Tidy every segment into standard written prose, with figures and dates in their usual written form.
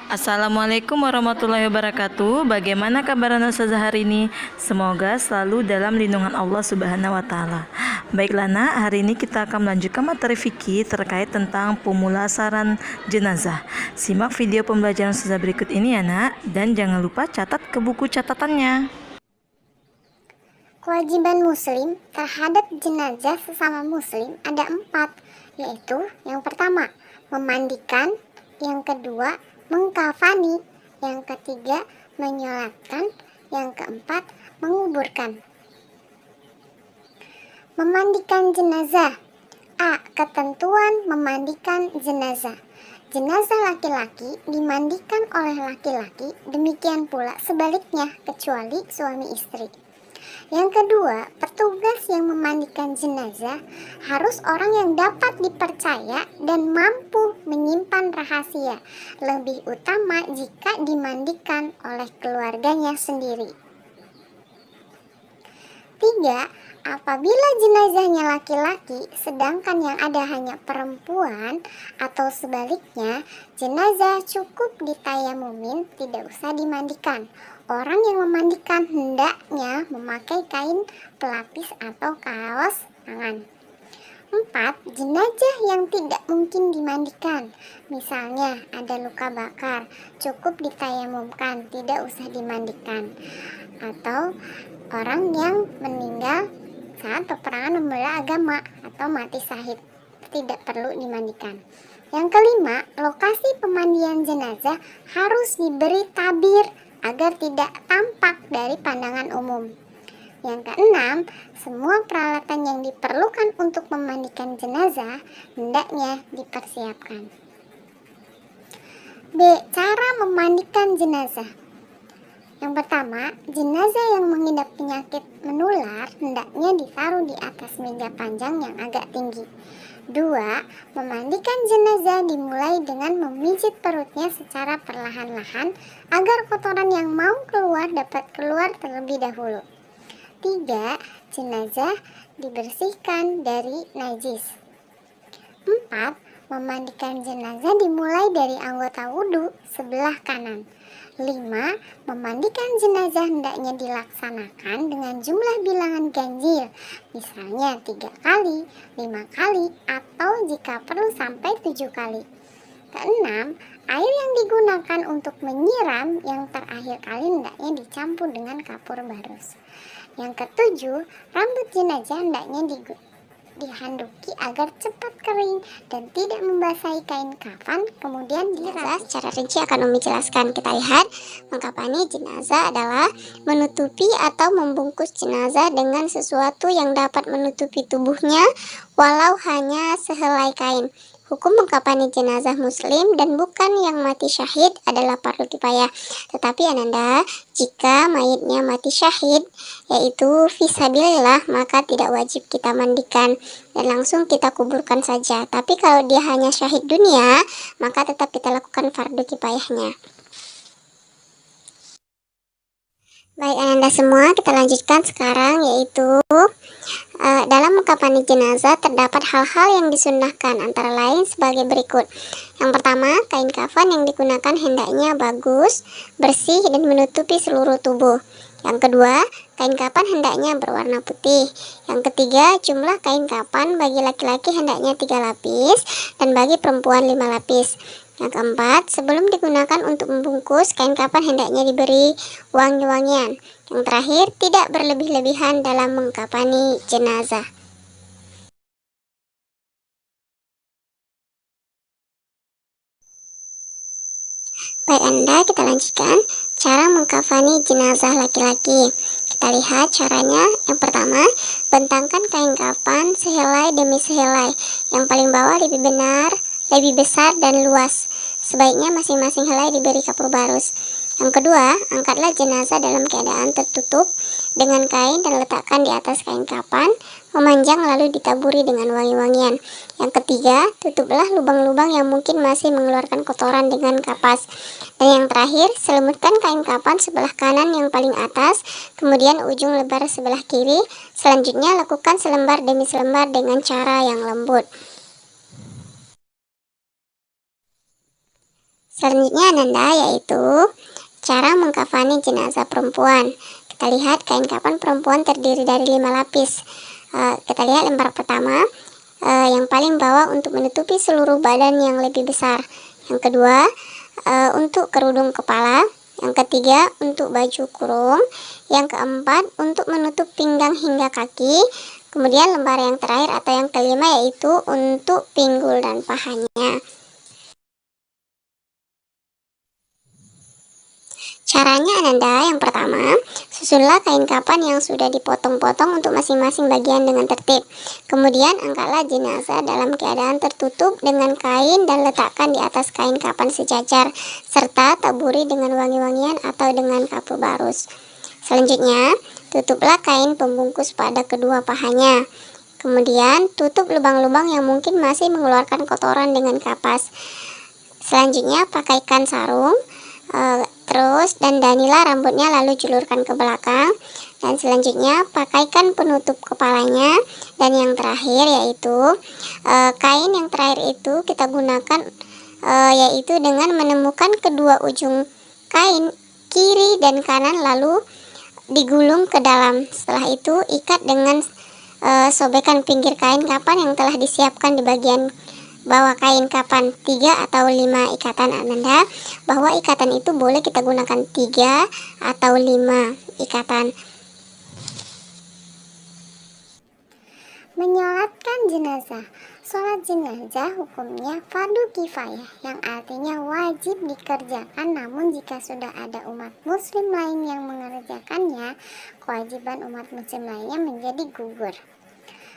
Assalamualaikum warahmatullahi wabarakatuh. Bagaimana kabar Ustazah hari ini? Semoga selalu dalam lindungan Allah Subhanahu wa taala. Baiklah Nak, hari ini kita akan melanjutkan materi fikih terkait tentang pemulasaran jenazah. Simak video pembelajaran Ustazah berikut ini ya Nak, dan jangan lupa catat ke buku catatannya. Kewajiban muslim terhadap jenazah sesama muslim ada 4, yaitu yang pertama, memandikan, yang kedua, mengkafani, yang ketiga, menyolatkan, yang keempat, menguburkan. Memandikan jenazah. A. Ketentuan memandikan jenazah. Jenazah laki-laki dimandikan oleh laki-laki, demikian pula sebaliknya kecuali suami istri. Yang kedua, petugas yang memandikan jenazah harus orang yang dapat dipercaya dan mampu menyimpan rahasia, lebih utama jika dimandikan oleh keluarganya sendiri. 3. Apabila jenazahnya laki-laki sedangkan yang ada hanya perempuan atau sebaliknya, jenazah cukup ditayamumin, tidak usah dimandikan. Orang yang memandikan hendaknya memakai kain pelapis atau kaos tangan. 4. Jenazah yang tidak mungkin dimandikan, misalnya ada luka bakar, cukup ditayamumkan, tidak usah dimandikan. Atau orang yang meninggal saat peperangan membela agama atau mati syahid, tidak perlu dimandikan. Yang kelima, lokasi pemandian jenazah harus diberi tabir agar tidak tampak dari pandangan umum. Yang keenam, semua peralatan yang diperlukan untuk memandikan jenazah hendaknya dipersiapkan. B. Cara memandikan jenazah. Yang pertama, jenazah yang mengidap penyakit menular hendaknya ditaruh di atas meja panjang yang agak tinggi. 2. Memandikan jenazah dimulai dengan memijit perutnya secara perlahan-lahan agar kotoran yang mau keluar dapat keluar terlebih dahulu. 3. Jenazah dibersihkan dari najis. 4. Memandikan jenazah dimulai dari anggota wudhu sebelah kanan. 5. Memandikan jenazah hendaknya dilaksanakan dengan jumlah bilangan ganjil, misalnya 3 kali, 5 kali, atau jika perlu sampai 7 kali. Keenam, air yang digunakan untuk menyiram yang terakhir kali hendaknya dicampur dengan kapur barus. Yang ketujuh, rambut jenazah hendaknya dihanduki agar cepat kering dan tidak membasahi kain kafan, kemudian diramas. Secara rinci akan Umi jelaskan. Kita lihat, mengkafani jenazah adalah menutupi atau membungkus jenazah dengan sesuatu yang dapat menutupi tubuhnya walau hanya sehelai kain. Hukum mengkafani jenazah muslim dan bukan yang mati syahid adalah fardu kifayah. Tetapi Ananda, jika mayitnya mati syahid, yaitu fisabilillah, maka tidak wajib kita mandikan dan langsung kita kuburkan saja. Tapi kalau dia hanya syahid dunia, maka tetap kita lakukan fardu kifayahnya. Baik Ananda semua, kita lanjutkan sekarang, yaitu dalam mengkafani jenazah terdapat hal-hal yang disunnahkan, antara lain sebagai berikut. Yang pertama, kain kafan yang digunakan hendaknya bagus, bersih, dan menutupi seluruh tubuh. Yang kedua, kain kafan hendaknya berwarna putih. Yang ketiga, jumlah kain kafan bagi laki-laki hendaknya 3 lapis dan bagi perempuan 5 lapis. Yang keempat, sebelum digunakan untuk membungkus, kain kafan hendaknya diberi wangi-wangian. Yang terakhir, tidak berlebih-lebihan dalam mengkafani jenazah. Baik Anda, kita lanjutkan cara mengkafani jenazah laki-laki. Kita lihat caranya. Yang pertama, bentangkan kain kafan sehelai demi sehelai. Yang paling bawah lebih besar dan luas. Sebaiknya masing-masing helai diberi kapur barus. Yang kedua, angkatlah jenazah dalam keadaan tertutup dengan kain dan letakkan di atas kain kafan, memanjang lalu ditaburi dengan wangi-wangian. Yang ketiga, tutuplah lubang-lubang yang mungkin masih mengeluarkan kotoran dengan kapas. Dan yang terakhir, selimutkan kain kafan sebelah kanan yang paling atas, kemudian ujung lebar sebelah kiri. Selanjutnya, lakukan selembar demi selembar dengan cara yang lembut. Selanjutnya Ananda, yaitu cara mengkafani jenazah perempuan. Kita lihat kain kafan perempuan terdiri dari 5 lapis. Kita lihat lembar pertama, yang paling bawah untuk menutupi seluruh badan yang lebih besar. Yang kedua, untuk kerudung kepala. Yang ketiga, untuk baju kurung. Yang keempat, untuk menutup pinggang hingga kaki. Kemudian lembar yang terakhir atau yang kelima yaitu untuk pinggul dan pahanya. Caranya Ananda, yang pertama, susunlah kain kafan yang sudah dipotong-potong untuk masing-masing bagian dengan tertib. Kemudian angkatlah jenazah dalam keadaan tertutup dengan kain dan letakkan di atas kain kafan sejajar, serta taburi dengan wangi-wangian atau dengan kapur barus. Selanjutnya, tutuplah kain pembungkus pada kedua pahanya. Kemudian, tutup lubang-lubang yang mungkin masih mengeluarkan kotoran dengan kapas. Selanjutnya, pakaikan sarung, terus dandanilah rambutnya lalu julurkan ke belakang. Dan selanjutnya pakaikan penutup kepalanya. Dan yang terakhir yaitu kain yang terakhir itu kita gunakan yaitu dengan menemukan kedua ujung kain kiri dan kanan lalu digulung ke dalam. Setelah itu ikat dengan sobekan pinggir kain kafan yang telah disiapkan di bagian bawah kain kafan 3 atau 5 ikatan Ananda, bahwa ikatan itu boleh kita gunakan 3 atau 5 ikatan. Menyolatkan jenazah. Sholat jenazah hukumnya fardu kifayah, yang artinya wajib dikerjakan, namun jika sudah ada umat muslim lain yang mengerjakannya, kewajiban umat muslim lainnya menjadi gugur.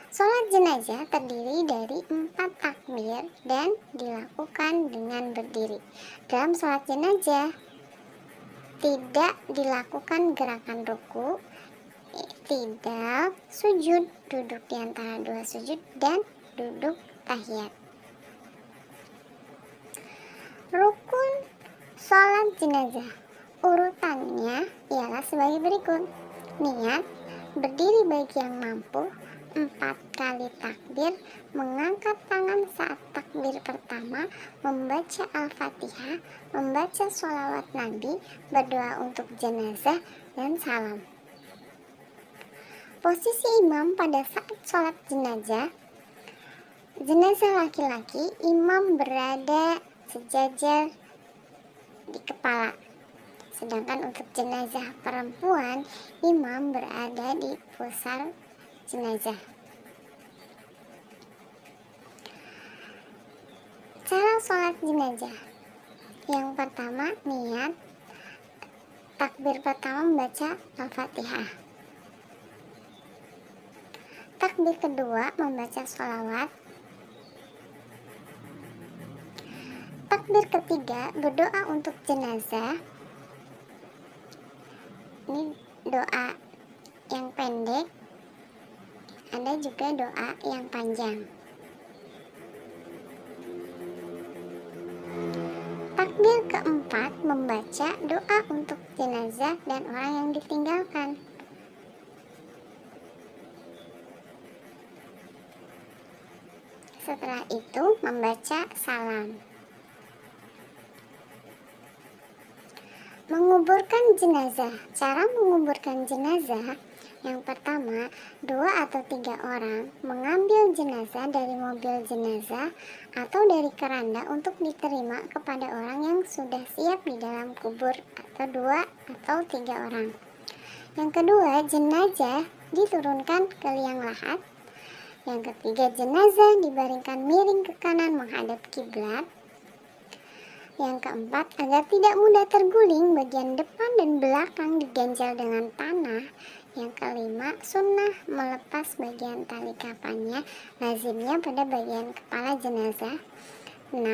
Sholat jenazah terdiri dari 4 takbir dan dilakukan dengan berdiri. Dalam sholat jenazah tidak dilakukan gerakan ruku, tidak sujud, duduk di antara 2 sujud, dan duduk tahiyat. Rukun sholat jenazah urutannya ialah sebagai berikut. Niat, berdiri bagi yang mampu, 4 kali takbir, mengangkat tangan saat takbir pertama, membaca Al-Fatihah, membaca sholawat Nabi, berdoa untuk jenazah, dan salam. Posisi imam pada saat sholat jenazah. Jenazah laki-laki, imam berada sejajar di kepala. Sedangkan untuk jenazah perempuan, imam berada di pusar jenazah. Cara sholat jenazah. Yang pertama, niat. Takbir pertama membaca Al-Fatihah. Takbir kedua membaca sholawat. Takbir ketiga berdoa untuk jenazah. Ini doa yang pendek, ada juga doa yang panjang. Takbir keempat membaca doa untuk jenazah dan orang yang ditinggalkan. Setelah itu membaca salam. Menguburkan jenazah. Cara menguburkan jenazah. Yang pertama, 2 atau 3 orang mengambil jenazah dari mobil jenazah atau dari keranda untuk diterima kepada orang yang sudah siap di dalam kubur, atau 2 atau 3 orang. Yang kedua, jenazah diturunkan ke liang lahat. Yang ketiga, jenazah dibaringkan miring ke kanan menghadap kiblat. Yang keempat, agar tidak mudah terguling, bagian depan dan belakang diganjal dengan tanah. Yang kelima, sunnah melepas bagian tali kafannya, lazimnya pada bagian kepala jenazah. 6.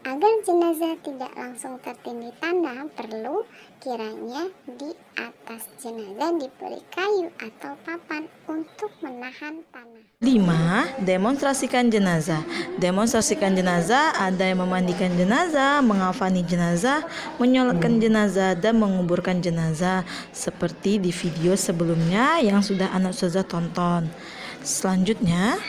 Agar jenazah tidak langsung tertindih tanah, perlu kiranya di atas jenazah diberi kayu atau papan untuk menahan tanah. 5. Demonstrasikan jenazah. Demonstrasikan jenazah ada yang memandikan jenazah, mengafani jenazah, menyolatkan jenazah, dan menguburkan jenazah, seperti di video sebelumnya yang sudah anak ustazah tonton. Selanjutnya,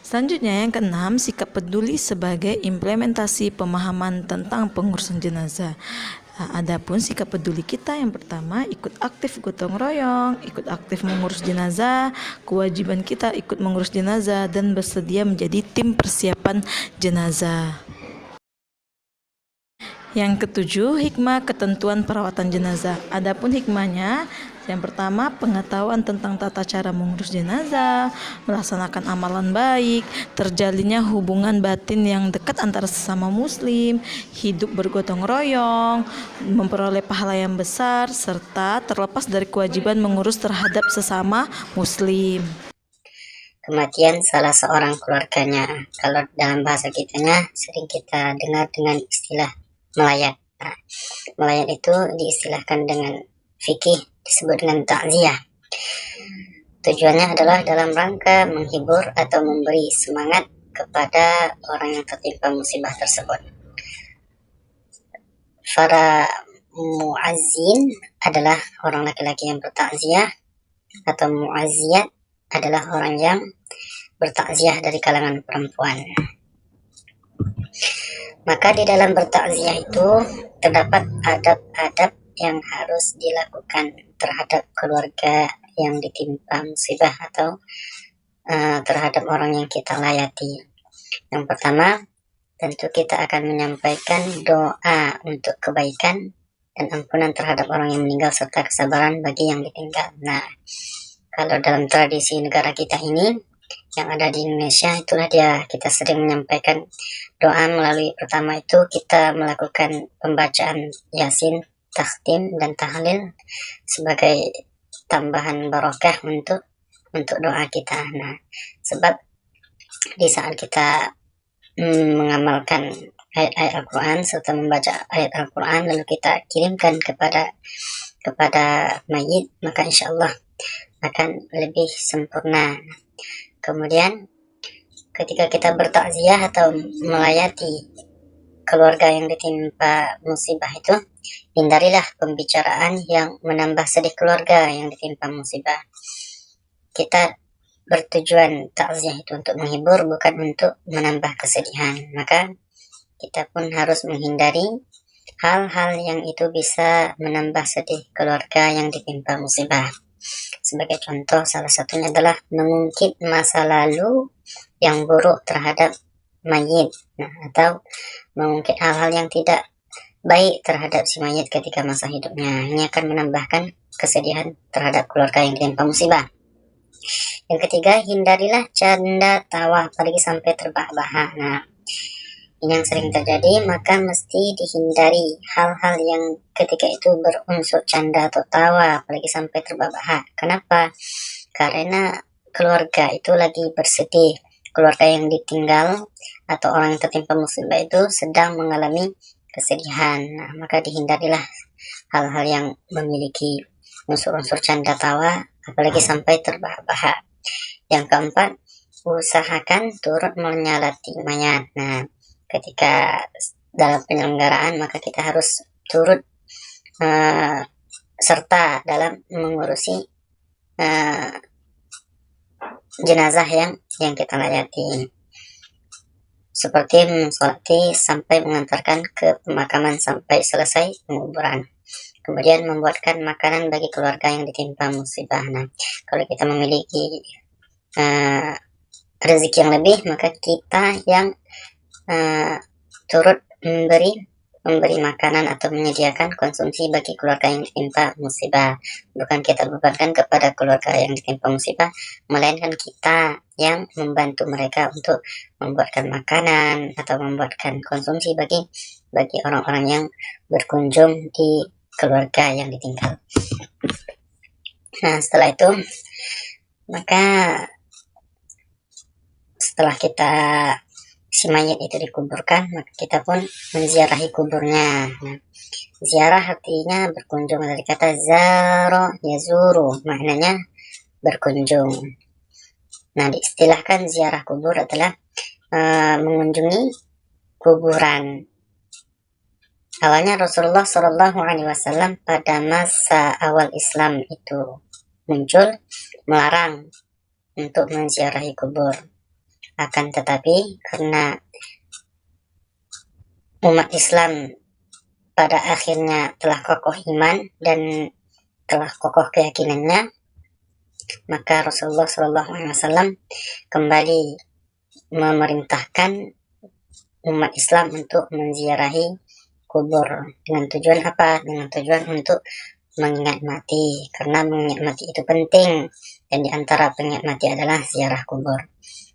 Selanjutnya yang keenam, sikap peduli sebagai implementasi pemahaman tentang pengurusan jenazah. Adapun sikap peduli kita yang pertama, ikut aktif gotong royong, ikut aktif mengurus jenazah, kewajiban kita ikut mengurus jenazah dan bersedia menjadi tim persiapan jenazah. Yang ketujuh, hikmah ketentuan perawatan jenazah. Adapun hikmahnya, yang pertama, pengetahuan tentang tata cara mengurus jenazah, melaksanakan amalan baik, terjalinnya hubungan batin yang dekat antara sesama muslim, hidup bergotong royong, memperoleh pahala yang besar, serta terlepas dari kewajiban mengurus terhadap sesama muslim. Kematian salah seorang keluarganya. Kalau dalam bahasa kitanya sering kita dengar dengan istilah melayat. Nah, melayat itu diistilahkan dengan fikih disebut dengan takziah. Tujuannya adalah dalam rangka menghibur atau memberi semangat kepada orang yang tertimpa musibah tersebut. Para muazzin adalah orang laki-laki yang bertakziah, atau muazziyat adalah orang yang bertakziah dari kalangan perempuan. Maka di dalam bertakziah itu terdapat adab-adab yang harus dilakukan terhadap keluarga yang ditimpa musibah atau terhadap orang yang kita layati. Yang pertama, tentu kita akan menyampaikan doa untuk kebaikan dan ampunan terhadap orang yang meninggal serta kesabaran bagi yang ditinggal. Nah, kalau dalam tradisi negara kita ini yang ada di Indonesia, itulah dia kita sering menyampaikan doa melalui pertama itu kita melakukan pembacaan Yasin, takhtim dan tahlil sebagai tambahan barokah untuk doa kita. Nah, sebab di saat kita mengamalkan ayat-ayat Al-Quran serta membaca ayat Al-Quran lalu kita kirimkan kepada mayit, maka insya Allah akan lebih sempurna. Kemudian ketika kita bertakziah atau melayati keluarga yang ditimpa musibah itu, hindarilah pembicaraan yang menambah sedih keluarga yang ditimpa musibah. Kita bertujuan takziah itu untuk menghibur, bukan untuk menambah kesedihan. Maka kita pun harus menghindari hal-hal yang itu bisa menambah sedih keluarga yang ditimpa musibah. Sebagai contoh, salah satunya adalah mengungkit masa lalu yang buruk terhadap mayit, atau mengungkit hal-hal yang tidak baik terhadap si mayit ketika masa hidupnya. Ini akan menambahkan kesedihan terhadap keluarga yang ditimpa musibah. Yang ketiga, hindarilah canda tawa, apalagi sampai terbahak-bahak. Nah, ini yang sering terjadi, maka mesti dihindari hal-hal yang ketika itu berunsur canda atau tawa, apalagi sampai terbahak-bahak. Kenapa? Karena keluarga itu lagi bersedih. Keluarga yang ditinggal atau orang yang tertimpa musibah itu sedang mengalami kesedihan. Nah, maka dihindarilah hal-hal yang memiliki unsur-unsur canda tawa, apalagi sampai terbahak-bahak. Yang keempat, usahakan turut menyalati mayat. Nah, ketika dalam penyelenggaraan maka kita harus turut serta dalam mengurusi jenazah yang kita layati, seperti mensolati sampai mengantarkan ke pemakaman sampai selesai penguburan. Kemudian membuatkan makanan bagi keluarga yang ditimpa musibah. Nah, kalau kita memiliki rezeki yang lebih, maka kita yang turut memberi makanan atau menyediakan konsumsi bagi keluarga yang ditimpa musibah. Bukan kita bebankan kepada keluarga yang ditimpa musibah, melainkan kita yang membantu mereka untuk membuatkan makanan atau membuatkan konsumsi bagi orang-orang yang berkunjung di keluarga yang ditinggal. Nah, setelah itu, maka setelah si mayit itu dikuburkan, maka kita pun menziarahi kuburnya. Nah, ziarah artinya berkunjung, dari kata zaro yazuru, maknanya berkunjung. Nah, diistilahkan ziarah kubur adalah mengunjungi kuburan. Awalnya Rasulullah SAW pada masa awal Islam itu muncul melarang untuk menziarahi kubur. Akan tetapi karena umat Islam pada akhirnya telah kokoh iman dan telah kokoh keyakinannya, maka Rasulullah SAW kembali memerintahkan umat Islam untuk menziarahi kubur. Dengan tujuan apa? Dengan tujuan untuk mengingat mati, karena mengingat mati itu penting, dan diantara pengingat mati adalah ziarah kubur.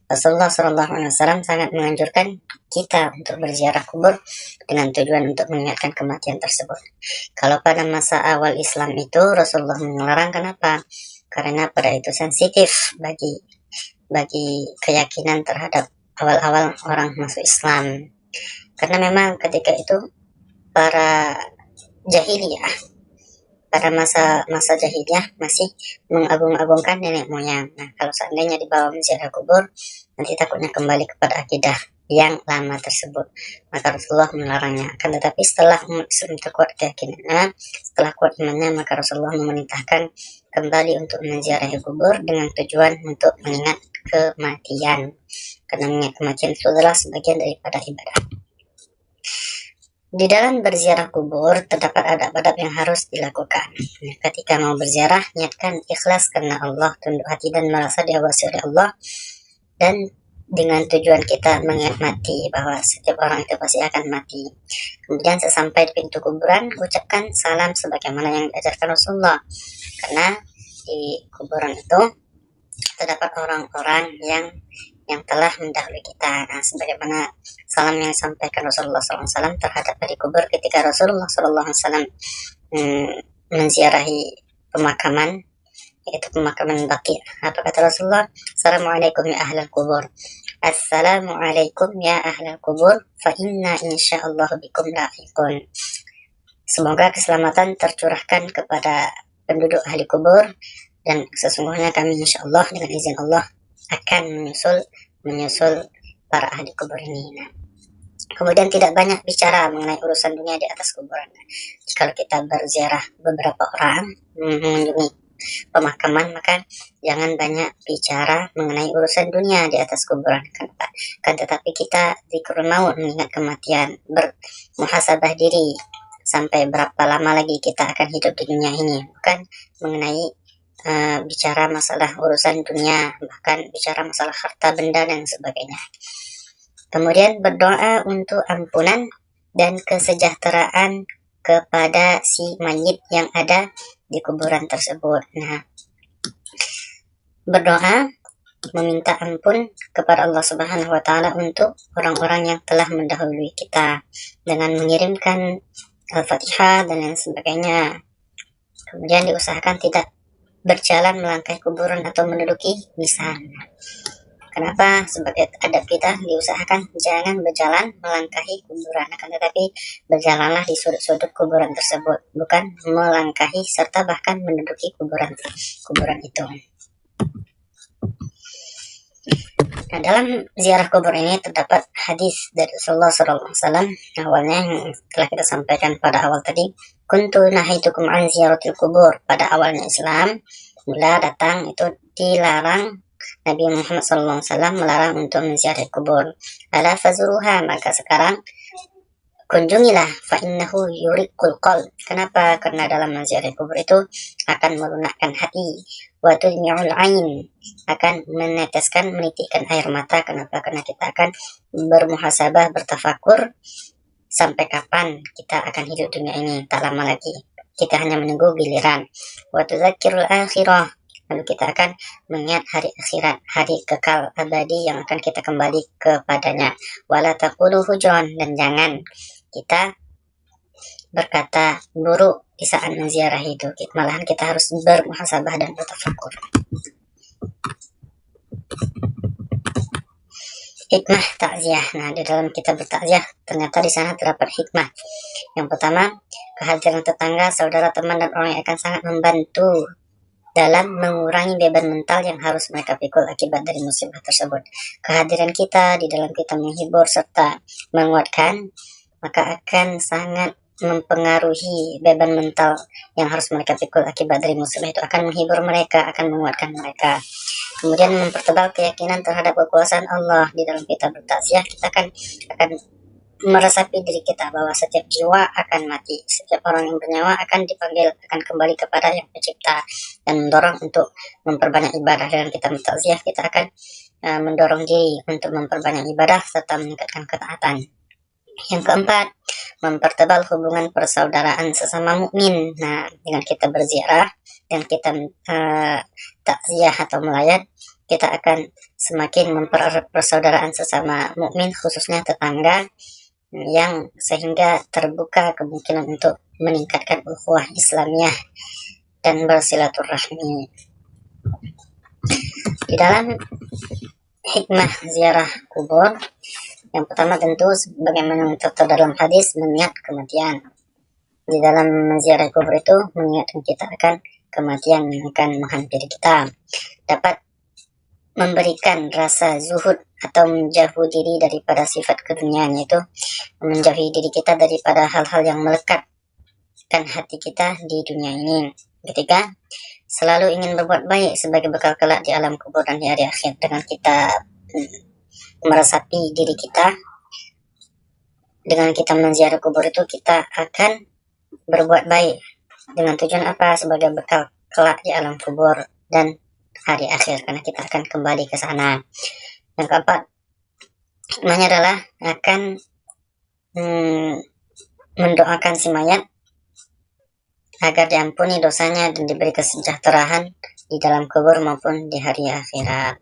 Rasulullah SAW sangat menganjurkan kita untuk berziarah kubur dengan tujuan untuk mengingatkan kematian tersebut. Kalau pada masa awal Islam itu Rasulullah melarang, kenapa? Karena pada itu sensitif bagi keyakinan terhadap awal-awal orang masuk Islam. Karena memang ketika itu para jahiliyah, pada masa jahiliyah masih mengagung-agungkan nenek moyang. Nah, kalau seandainya dibawa menziarah kubur, nanti takutnya kembali kepada akidah yang lama tersebut. Maka Rasulullah melarangnya. Akan tetapi setelah umat Islam terkuat keyakinannya, setelah kuat imannya, maka Rasulullah memerintahkan kembali untuk menziarahi kubur dengan tujuan untuk mengingat kematian. Karena mengingat kematian itu adalah sebagian daripada ibadah. Di dalam berziarah kubur terdapat adab-adab yang harus dilakukan. Ketika mau berziarah, niatkan ikhlas karena Allah, tunduk hati dan merasa diawasi oleh Allah, dan dengan tujuan kita mengingat mati, bahwa setiap orang itu pasti akan mati. Kemudian sesampai di pintu kuburan, ucapkan salam sebagaimana yang diajarkan Rasulullah, karena di kuburan itu terdapat orang-orang yang telah mendahului kita. Nah, sebagaimana salam yang disampaikan Rasulullah SAW terhadap ahli kubur ketika Rasulullah SAW menziarahi pemakaman, yaitu pemakaman Baqi'. Apa kata Rasulullah? Assalamualaikum ya ahlal kubur. Assalamualaikum ya ahlal kubur, fa inna insyaallah bikum lahiqun. Semoga keselamatan tercurahkan kepada penduduk ahli kubur, dan sesungguhnya kami insyaallah dengan izin Allah akan menyusul para ahli kubur ini. Nah, kemudian tidak banyak bicara mengenai urusan dunia di atas kuburan. Kalau kita berziarah beberapa orang, mengunjungi pemakaman, maka jangan banyak bicara mengenai urusan dunia di atas kuburan. Kan tetapi kita zikrul maut, mengingat kematian, bermuhasabah diri sampai berapa lama lagi kita akan hidup di dunia ini, bukan mengenai bicara masalah urusan dunia, bahkan bicara masalah harta benda dan sebagainya. Kemudian berdoa untuk ampunan dan kesejahteraan kepada si mayit yang ada di kuburan tersebut. Nah, berdoa meminta ampun kepada Allah Subhanahu wa Ta'ala untuk orang-orang yang telah mendahului kita dengan mengirimkan Al-Fatihah dan lain sebagainya. Kemudian diusahakan tidak berjalan melangkahi kuburan atau menduduki nisan. Kenapa? Sebagai adab kita diusahakan jangan berjalan melangkahi kuburan, akan tetapi berjalanlah di sudut-sudut kuburan tersebut, bukan melangkahi serta bahkan menduduki kuburan itu. Nah, dalam ziarah kubur ini terdapat hadis dari Rasulullah SAW. Awalnya yang telah kita sampaikan pada awal tadi, kuntu nahaitukum an ziyaratil kubur. Pada awalnya Islam mula datang itu dilarang, Nabi Muhammad SAW melarang untuk menziarahi kubur. Ala fazuruha, maka sekarang kunjungilah, fa innahu yuriqul qalb. Kenapa? Karena dalam menziarahi kubur itu akan melunakkan hati, wa tudmi'ul ain, akan menitikkan air mata. Kenapa? Karena kita akan bermuhasabah, bertafakur sampai kapan kita akan hidup dunia ini. Tak lama lagi kita hanya menunggu giliran. Wa tudzakirul akhirah, lalu kita akan mengingat hari akhirat, hari kekal abadi yang akan kita kembali kepadanya. Wala taqulu hujon, dan jangan kita berkata buruk di saat menziarah itu. Malahan kita harus bermuhasabah dan bertafakur. Hikmah takziah. Nah, di dalam kita bertakziah ternyata di sana terdapat hikmah. Yang pertama, kehadiran tetangga, saudara, teman, dan orang yang akan sangat membantu dalam mengurangi beban mental yang harus mereka pikul akibat dari musibah tersebut. Kehadiran kita di dalam kita menghibur serta menguatkan, maka akan sangat mempengaruhi beban mental yang harus mereka pikul akibat dari musibah itu, akan menghibur mereka, akan menguatkan mereka. Kemudian mempertebal keyakinan terhadap kekuasaan Allah. Di dalam kita bertakziah, kita akan meresapi diri kita bahwa setiap jiwa akan mati, setiap orang yang bernyawa akan dipanggil, akan kembali kepada yang pencipta, dan mendorong untuk memperbanyak ibadah. Dengan kita bertakziah, kita akan mendorong diri untuk memperbanyak ibadah serta meningkatkan ketaatan. Yang keempat, mempertebal hubungan persaudaraan sesama mukmin. Nah, dengan kita berziarah dan kita takziah atau melayat, kita akan semakin mempererat persaudaraan sesama mukmin, khususnya tetangga, yang sehingga terbuka kemungkinan untuk meningkatkan ukhuwah Islamiyah dan bersilaturahmi. Di dalam hikmah ziarah kubur, yang pertama tentu sebagaimana tertera dalam hadis, mengingat kematian. Di dalam menziarah kubur itu mengingatkan kita akan kematian yang akan menghampiri kita. Dapat memberikan rasa zuhud atau menjauhi diri daripada sifat keduniaan, yaitu menjauhi diri kita daripada hal-hal yang melekatkan hati kita di dunia ini. Ketiga, selalu ingin berbuat baik sebagai bekal kelak di alam kubur dan di hari akhir. Dengan kita meresapi diri kita, dengan kita menziarah kubur itu kita akan berbuat baik. Dengan tujuan apa? Sebagai bekal kelak di alam kubur dan hari akhir, karena kita akan kembali ke sana. Yang keempat, hikmahnya adalah akan mendoakan si mayat agar diampuni dosanya dan diberi kesejahteraan di dalam kubur maupun di hari akhirat.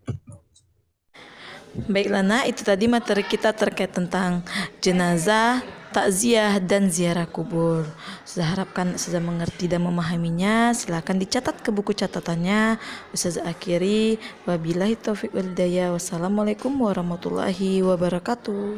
Baiklah nak, itu tadi materi kita terkait tentang jenazah, takziah, dan ziarah kubur. Sudah harapkan sudah mengerti dan memahaminya. Silakan dicatat ke buku catatannya. Ustazah akhiri, wabillahi taufiq wal hidayah. Wassalamualaikum warahmatullahi wabarakatuh.